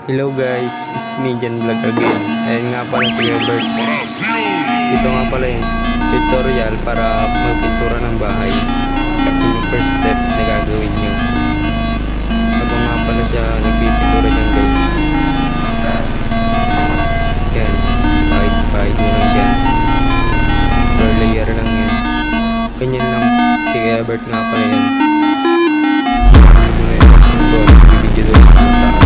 Hello guys, it's me Jan Vlog again. Ayan nga pala si Gilbert. Ito nga pala yung tutorial para magpintura ng bahay. Ito yung first step na gagawin nyo. Habang nga pala siya nagpipintura dyan guys. Yan, pahit mo lang dyan. Per layer lang yan. Ganyan lang si Gilbert nga pala yan. Bibigyan doon sa taas.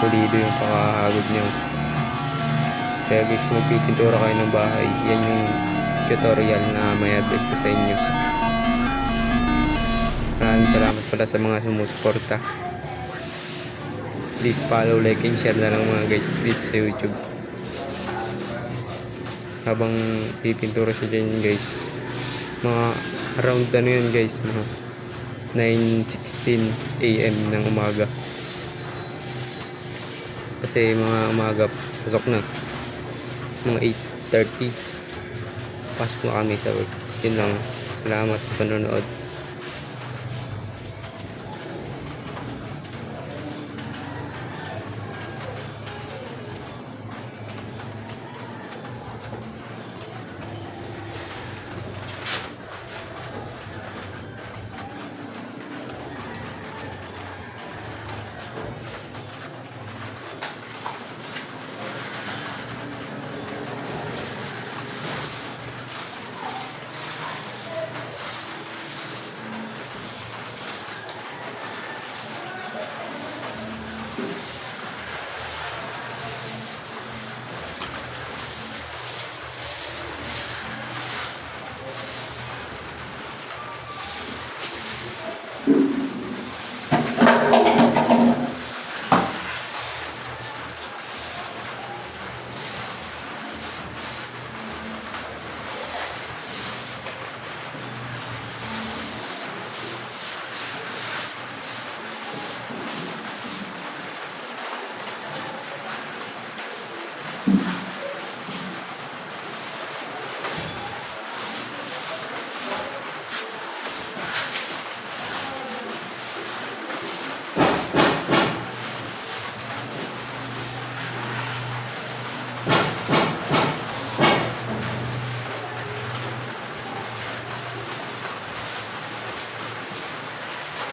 Pulido yung pakahagod nyo. Kaya guys, kung magpipintura kayo ng bahay, yan yung tutorial na may advice ko sa inyo. Maraming salamat pala sa mga sumusuporta. Please follow, like, and share na lang mga guys dito sa YouTube. Habang pipintura siya dyan guys, mga around ano yun guys, mga 9:16 AM ng umaga. Kasi mga umaga pasok na, mga 8:30 pasok na kami sa work. Yun lang, salamat sa panonood.